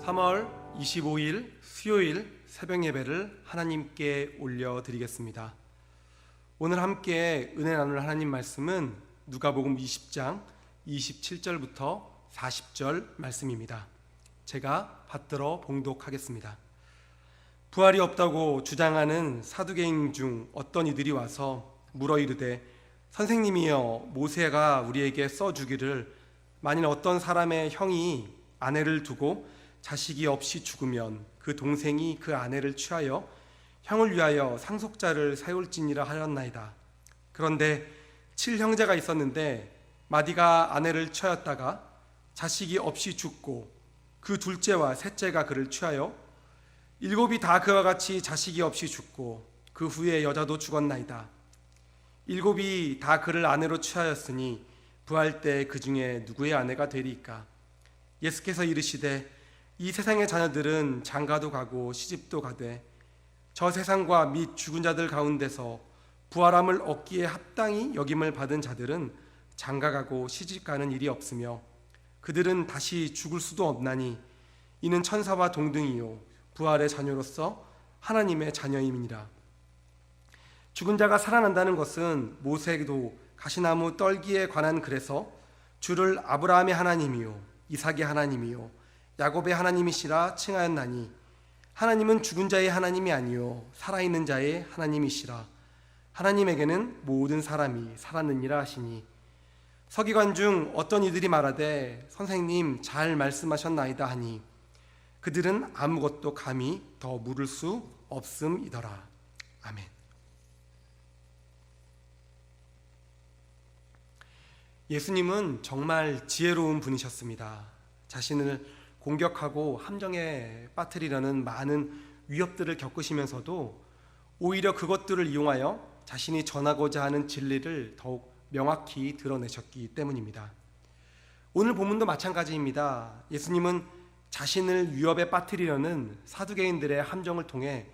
3월 25일 수요일 새벽 예배를 하나님께 올려드리겠습니다. 오늘 함께 은혜 나눌 하나님 말씀은 누가복음 20장 27절부터 40절 말씀입니다. 제가 받들어 봉독하겠습니다. 부활이 없다고 주장하는 사두개인 중 어떤 이들이 와서 물어 이르되, 선생님이여, 모세가 우리에게 써주기를 만일 어떤 사람의 형이 아내를 두고 자식이 없이 죽으면 그 동생이 그 아내를 취하여 형을 위하여 상속자를 세울지니라 하였나이다. 그런데 7형제가 있었는데 마디가 아내를 취하였다가 자식이 없이 죽고 그 둘째와 셋째가 그를 취하여 7이 다 그와 같이 자식이 없이 죽고 그 후에 여자도 죽었나이다. 7이 다 그를 아내로 취하였으니 부활 때 그 중에 누구의 아내가 되리이까? 예수께서 이르시되, 이 세상의 자녀들은 장가도 가고 시집도 가되 저 세상과 및 죽은 자들 가운데서 부활함을 얻기에 합당히 여김을 받은 자들은 장가가고 시집가는 일이 없으며 그들은 다시 죽을 수도 없나니 이는 천사와 동등이요 부활의 자녀로서 하나님의 자녀임이니라. 죽은 자가 살아난다는 것은 모세도 가시나무 떨기에 관한 글에서 주를 아브라함의 하나님이요 이삭의 하나님이요 야곱의 하나님이시라 칭하였나니, 하나님은 죽은 자의 하나님이 아니요 살아있는 자의 하나님이시라. 하나님에게는 모든 사람이 살았느니라 하시니, 서기관 중 어떤 이들이 말하되 선생님 잘 말씀하셨나이다 하니 그들은 아무것도 감히 더 물을 수 없음이더라. 아멘. 예수님은 정말 지혜로운 분이셨습니다. 자신을 공격하고 함정에 빠뜨리려는 많은 위협들을 겪으시면서도 오히려 그것들을 이용하여 자신이 전하고자 하는 진리를 더욱 명확히 드러내셨기 때문입니다. 오늘 본문도 마찬가지입니다. 예수님은 자신을 위협에 빠뜨리려는 사두개인들의 함정을 통해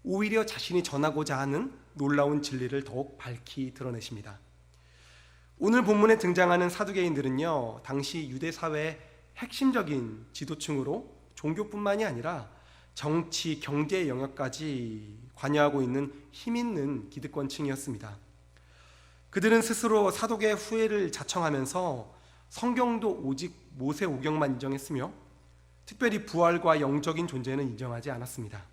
오히려 자신이 전하고자 하는 놀라운 진리를 더욱 밝히 드러내십니다. 오늘 본문에 등장하는 사두개인들은요, 당시 유대 사회의 핵심적인 지도층으로 종교뿐만이 아니라 정치, 경제 영역까지 관여하고 있는 힘있는 기득권층이었습니다. 그들은 스스로 사독의 후예를 자청하면서 성경도 오직 모세 오경만 인정했으며 특별히 부활과 영적인 존재는 인정하지 않았습니다.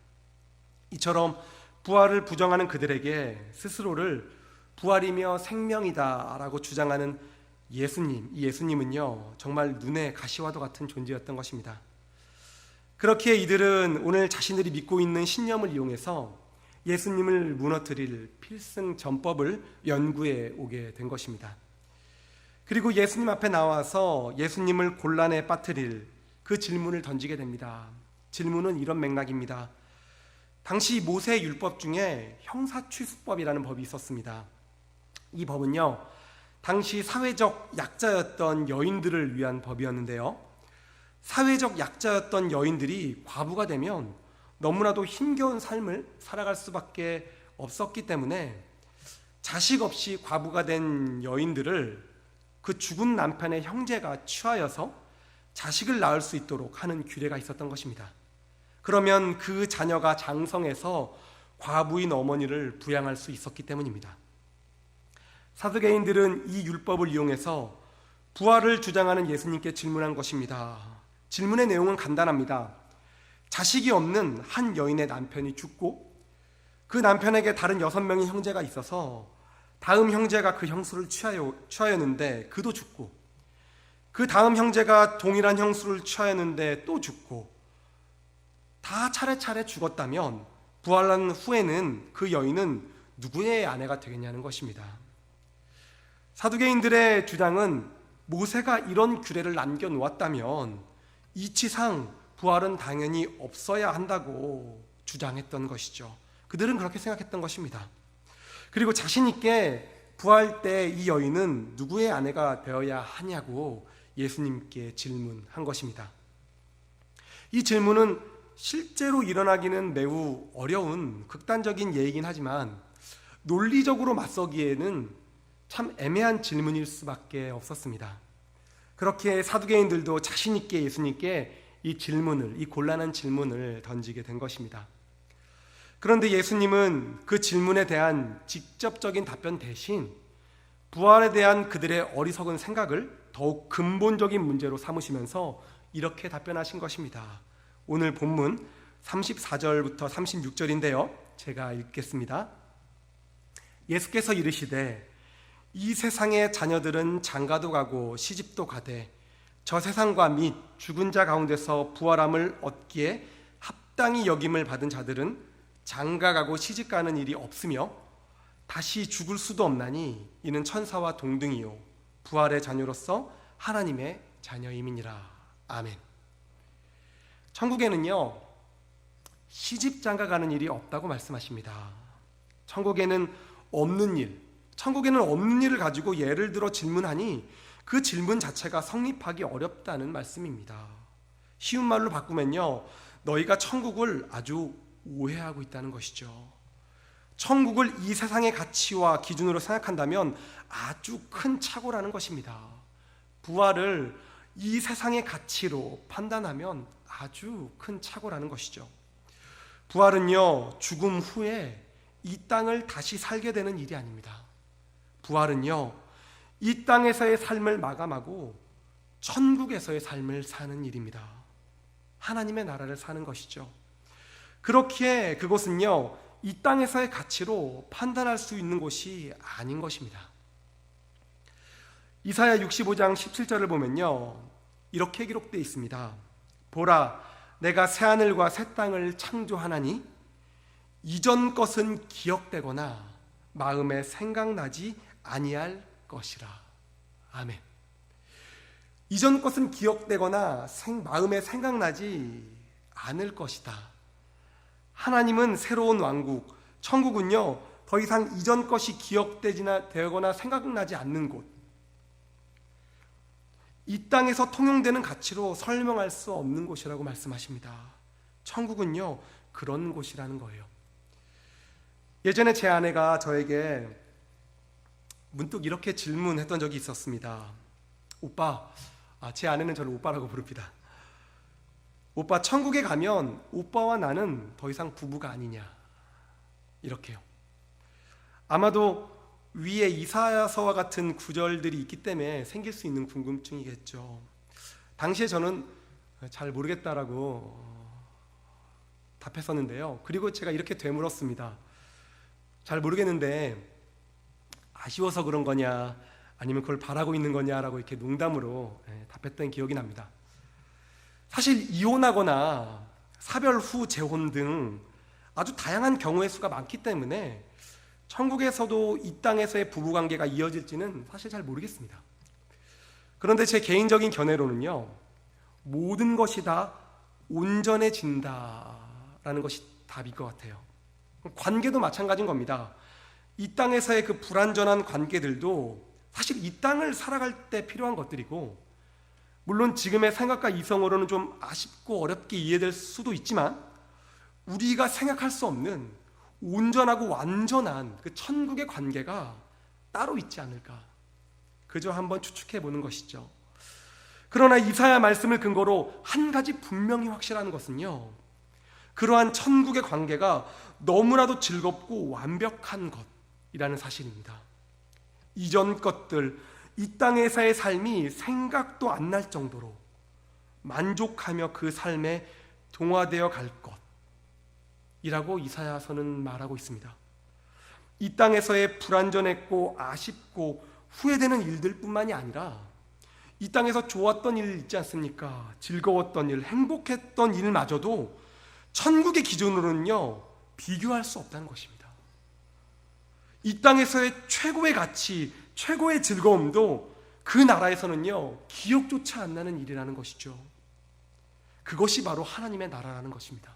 이처럼 부활을 부정하는 그들에게 스스로를 부활이며 생명이다 라고 주장하는 이 예수님은요, 정말 눈에 가시와도 같은 존재였던 것입니다. 그렇기에 이들은 오늘 자신들이 믿고 있는 신념을 이용해서 예수님을 무너뜨릴 필승 전법을 연구해 오게 된 것입니다. 그리고 예수님 앞에 나와서 예수님을 곤란에 빠뜨릴 그 질문을 던지게 됩니다. 질문은 이런 맥락입니다. 당시 모세 율법 중에 형사취수법이라는 법이 있었습니다. 이 법은요, 당시 사회적 약자였던 여인들을 위한 법이었는데요, 사회적 약자였던 여인들이 과부가 되면 너무나도 힘겨운 삶을 살아갈 수밖에 없었기 때문에 자식 없이 과부가 된 여인들을 그 죽은 남편의 형제가 취하여서 자식을 낳을 수 있도록 하는 규례가 있었던 것입니다. 그러면 그 자녀가 장성해서 과부인 어머니를 부양할 수 있었기 때문입니다. 사두개인들은 이 율법을 이용해서 부활을 주장하는 예수님께 질문한 것입니다. 질문의 내용은 간단합니다. 자식이 없는 한 여인의 남편이 죽고 그 남편에게 다른 6명의 형제가 있어서 다음 형제가 그 형수를 취하였는데 그도 죽고, 그 다음 형제가 동일한 형수를 취하였는데 또 죽고, 다 차례차례 죽었다면 부활한 후에는 그 여인은 누구의 아내가 되겠냐는 것입니다. 사두개인들의 주장은 모세가 이런 규례를 남겨놓았다면 이치상 부활은 당연히 없어야 한다고 주장했던 것이죠. 그들은 그렇게 생각했던 것입니다. 그리고 자신 있게 부활 때 이 여인은 누구의 아내가 되어야 하냐고 예수님께 질문한 것입니다. 이 질문은 실제로 일어나기는 매우 어려운 극단적인 예이긴 하지만 논리적으로 맞서기에는 참 애매한 질문일 수밖에 없었습니다. 그렇게 사두개인들도 자신 있게 예수님께 이 곤란한 질문을 던지게 된 것입니다. 그런데 예수님은 그 질문에 대한 직접적인 답변 대신 부활에 대한 그들의 어리석은 생각을 더욱 근본적인 문제로 삼으시면서 이렇게 답변하신 것입니다. 오늘 본문 34절부터 36절인데요. 제가 읽겠습니다. 예수께서 이르시되 이 세상의 자녀들은 장가도 가고 시집도 가되 저 세상과 및 죽은 자 가운데서 부활함을 얻기에 합당히 여김을 받은 자들은 장가가고 시집가는 일이 없으며 다시 죽을 수도 없나니 이는 천사와 동등이요 부활의 자녀로서 하나님의 자녀임이니라. 아멘. 천국에는요 시집 장가가는 일이 없다고 말씀하십니다. 천국에는 없는 일을 가지고 예를 들어 질문하니 그 질문 자체가 성립하기 어렵다는 말씀입니다. 쉬운 말로 바꾸면요 너희가 천국을 아주 오해하고 있다는 것이죠. 천국을 이 세상의 가치와 기준으로 생각한다면 아주 큰 착오라는 것입니다. 부활을 이 세상의 가치로 판단하면 아주 큰 착오라는 것이죠. 부활은요 죽음 후에 이 땅을 다시 살게 되는 일이 아닙니다. 부활은요 이 땅에서의 삶을 마감하고 천국에서의 삶을 사는 일입니다. 하나님의 나라를 사는 것이죠. 그렇기에 그것은요 이 땅에서의 가치로 판단할 수 있는 곳이 아닌 것입니다. 이사야 65장 17절을 보면요 이렇게 기록되어 있습니다. 보라 내가 새하늘과 새 땅을 창조하나니 이전 것은 기억되거나 마음에 생각나지 아니할 것이라. 아멘. 이전 것은 기억되거나 마음에 생각나지 않을 것이다. 하나님은 새로운 왕국, 천국은요 더 이상 이전 것이 기억되거나 생각나지 않는 곳, 이 땅에서 통용되는 가치로 설명할 수 없는 곳이라고 말씀하십니다. 천국은요 그런 곳이라는 거예요. 예전에 제 아내가 저에게 문득 이렇게 질문했던 적이 있었습니다. 오빠, 제 아내는 저를 오빠라고 부릅니다. 오빠, 천국에 가면 오빠와 나는 더 이상 부부가 아니냐, 이렇게요. 아마도 위에 이사야서와 같은 구절들이 있기 때문에 생길 수 있는 궁금증이겠죠. 당시에 저는 잘 모르겠다라고 답했었는데요. 그리고 제가 이렇게 되물었습니다. 잘 모르겠는데 아쉬워서 그런 거냐 아니면 그걸 바라고 있는 거냐라고 이렇게 농담으로 답했던 기억이 납니다. 사실 이혼하거나 사별 후 재혼 등 아주 다양한 경우의 수가 많기 때문에 천국에서도 이 땅에서의 부부관계가 이어질지는 사실 잘 모르겠습니다. 그런데 제 개인적인 견해로는요, 모든 것이 다 온전해진다라는 것이 답일 것 같아요. 관계도 마찬가지인 겁니다. 이 땅에서의 그 불완전한 관계들도 사실 이 땅을 살아갈 때 필요한 것들이고, 물론 지금의 생각과 이성으로는 좀 아쉽고 어렵게 이해될 수도 있지만 우리가 생각할 수 없는 온전하고 완전한 그 천국의 관계가 따로 있지 않을까, 그저 한번 추측해 보는 것이죠. 그러나 이사야 말씀을 근거로 한 가지 분명히 확실한 것은요, 그러한 천국의 관계가 너무나도 즐겁고 완벽한 것이라는 사실입니다. 이전 것들, 이 땅에서의 삶이 생각도 안 날 정도로 만족하며 그 삶에 동화되어 갈 것이라고 이사야서는 말하고 있습니다. 이 땅에서의 불완전했고 아쉽고 후회되는 일들뿐만이 아니라 이 땅에서 좋았던 일 있지 않습니까? 즐거웠던 일, 행복했던 일마저도 천국의 기준으로는요 비교할 수 없다는 것입니다. 이 땅에서의 최고의 가치, 최고의 즐거움도 그 나라에서는요 기억조차 안 나는 일이라는 것이죠. 그것이 바로 하나님의 나라라는 것입니다.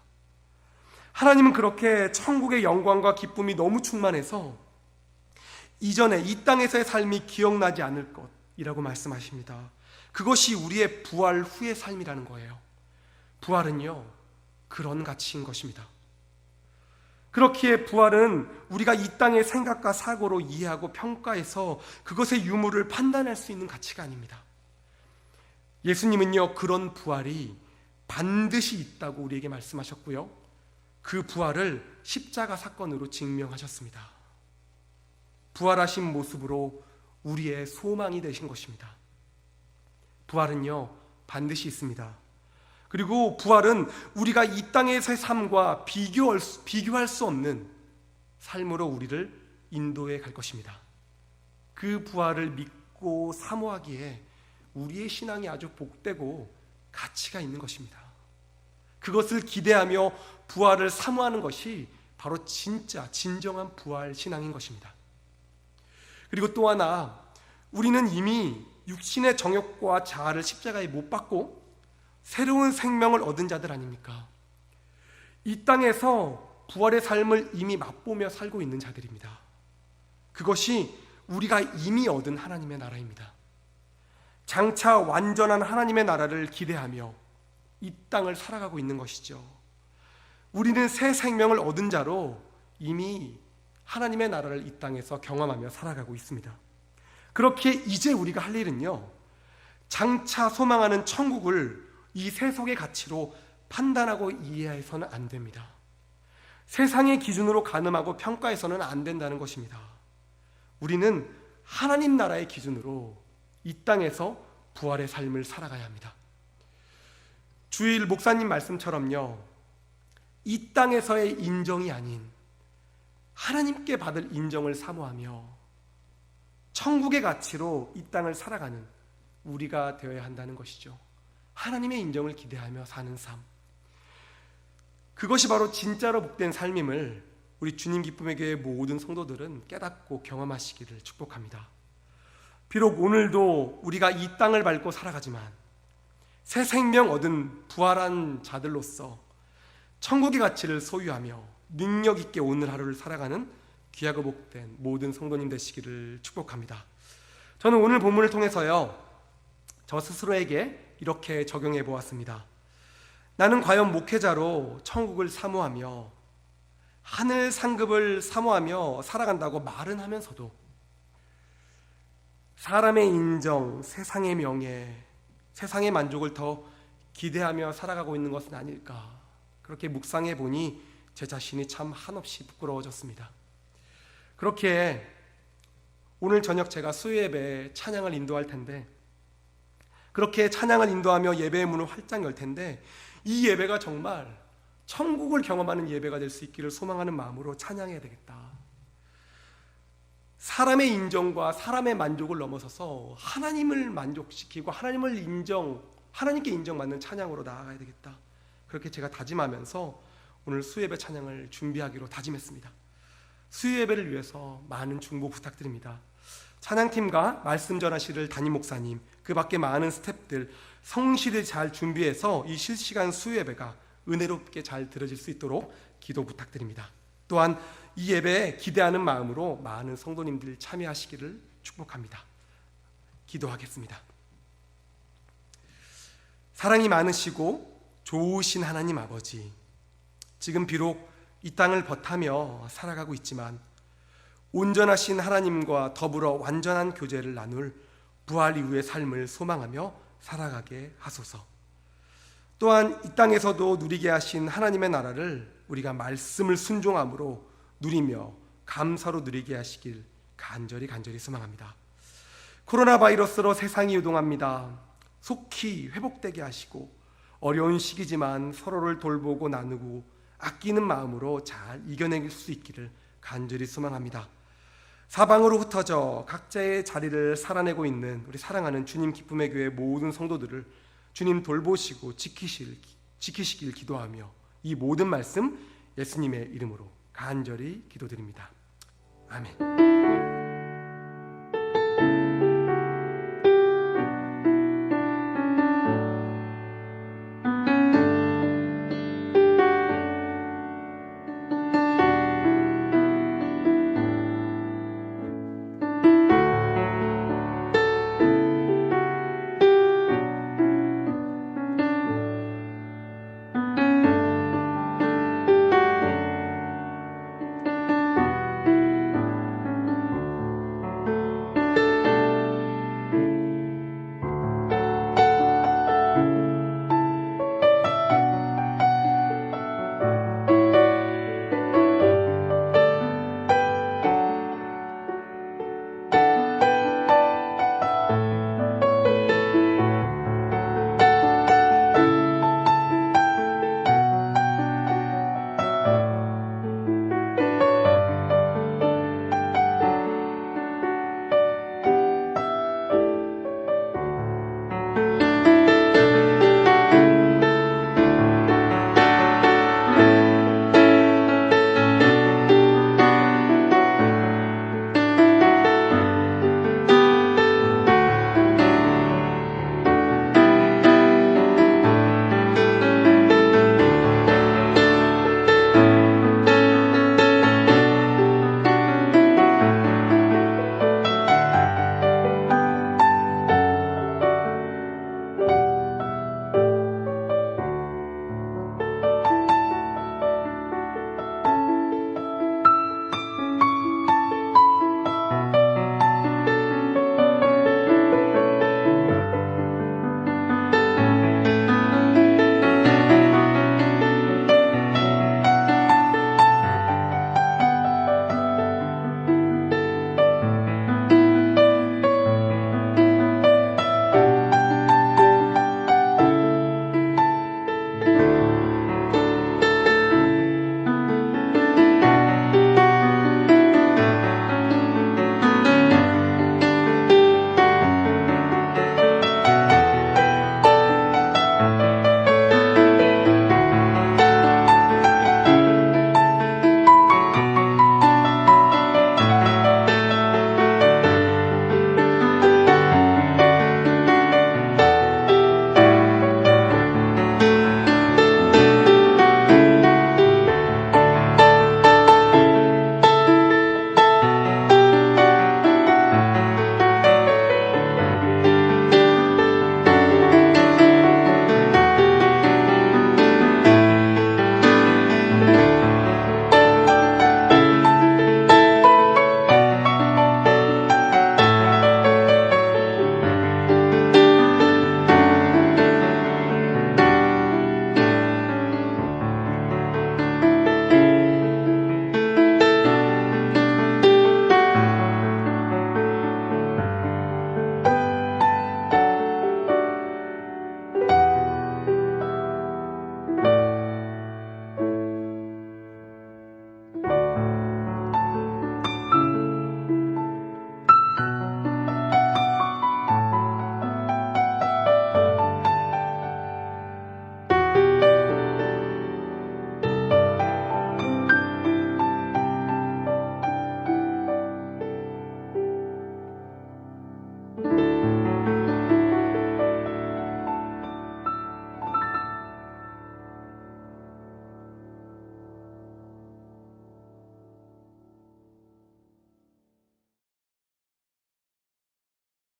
하나님은 그렇게 천국의 영광과 기쁨이 너무 충만해서 이전에 이 땅에서의 삶이 기억나지 않을 것이라고 말씀하십니다. 그것이 우리의 부활 후의 삶이라는 거예요. 부활은요 그런 가치인 것입니다. 그렇기에 부활은 우리가 이 땅의 생각과 사고로 이해하고 평가해서 그것의 유무를 판단할 수 있는 가치가 아닙니다. 예수님은요 그런 부활이 반드시 있다고 우리에게 말씀하셨고요, 그 부활을 십자가 사건으로 증명하셨습니다. 부활하신 모습으로 우리의 소망이 되신 것입니다. 부활은요, 반드시 있습니다. 그리고 부활은 우리가 이 땅에서의 삶과 비교할 수 없는 삶으로 우리를 인도해 갈 것입니다. 그 부활을 믿고 사모하기에 우리의 신앙이 아주 복되고 가치가 있는 것입니다. 그것을 기대하며 부활을 사모하는 것이 바로 진정한 부활 신앙인 것입니다. 그리고 또 하나, 우리는 이미 육신의 정욕과 자아를 십자가에 못 박고 새로운 생명을 얻은 자들 아닙니까? 이 땅에서 부활의 삶을 이미 맛보며 살고 있는 자들입니다. 그것이 우리가 이미 얻은 하나님의 나라입니다. 장차 완전한 하나님의 나라를 기대하며 이 땅을 살아가고 있는 것이죠. 우리는 새 생명을 얻은 자로 이미 하나님의 나라를 이 땅에서 경험하며 살아가고 있습니다. 그렇게 이제 우리가 할 일은요, 장차 소망하는 천국을 이 세속의 가치로 판단하고 이해해서는 안 됩니다. 세상의 기준으로 가늠하고 평가해서는 안 된다는 것입니다. 우리는 하나님 나라의 기준으로 이 땅에서 부활의 삶을 살아가야 합니다. 주일 목사님 말씀처럼요, 이 땅에서의 인정이 아닌 하나님께 받을 인정을 사모하며 천국의 가치로 이 땅을 살아가는 우리가 되어야 한다는 것이죠. 하나님의 인정을 기대하며 사는 삶, 그것이 바로 진짜로 복된 삶임을 우리 주님 기쁨의 교회 모든 성도들은 깨닫고 경험하시기를 축복합니다. 비록 오늘도 우리가 이 땅을 밟고 살아가지만 새 생명 얻은 부활한 자들로서 천국의 가치를 소유하며 능력 있게 오늘 하루를 살아가는 귀하고 복된 모든 성도님 되시기를 축복합니다. 저는 오늘 본문을 통해서요, 저 스스로에게 이렇게 적용해 보았습니다. 나는 과연 목회자로 천국을 사모하며 하늘 상급을 사모하며 살아간다고 말은 하면서도 사람의 인정, 세상의 명예, 세상의 만족을 더 기대하며 살아가고 있는 것은 아닐까, 그렇게 묵상해 보니 제 자신이 참 한없이 부끄러워졌습니다. 그렇게 오늘 저녁 제가 수요예배 찬양을 인도할 텐데, 그렇게 찬양을 인도하며 예배의 문을 활짝 열 텐데, 이 예배가 정말 천국을 경험하는 예배가 될 수 있기를 소망하는 마음으로 찬양해야 되겠다. 사람의 인정과 사람의 만족을 넘어서서 하나님을 만족시키고 하나님께 인정받는 찬양으로 나아가야 되겠다. 그렇게 제가 다짐하면서 오늘 수요예배 찬양을 준비하기로 다짐했습니다. 수요예배를 위해서 많은 중보 부탁드립니다. 찬양팀과 말씀 전하실 담임 목사님, 그 밖에 많은 스태프들 성실히 잘 준비해서 이 실시간 수요예배가 은혜롭게 잘 들어질 수 있도록 기도 부탁드립니다. 또한 이 예배에 기대하는 마음으로 많은 성도님들 참여하시기를 축복합니다. 기도하겠습니다. 사랑이 많으시고 좋으신 하나님 아버지, 지금 비록 이 땅을 버타며 살아가고 있지만 온전하신 하나님과 더불어 완전한 교제를 나눌 부활 이후의 삶을 소망하며 살아가게 하소서. 또한 이 땅에서도 누리게 하신 하나님의 나라를 우리가 말씀을 순종함으로 누리며 감사로 누리게 하시길 간절히 소망합니다. 코로나 바이러스로 세상이 요동합니다. 속히 회복되게 하시고 어려운 시기지만 서로를 돌보고 나누고 아끼는 마음으로 잘 이겨낼 수 있기를 간절히 소망합니다. 사방으로 흩어져 각자의 자리를 살아내고 있는 우리 사랑하는 주님 기쁨의 교회 모든 성도들을 주님 돌보시고 지키시길 기도하며 이 모든 말씀 예수님의 이름으로 간절히 기도드립니다. 아멘.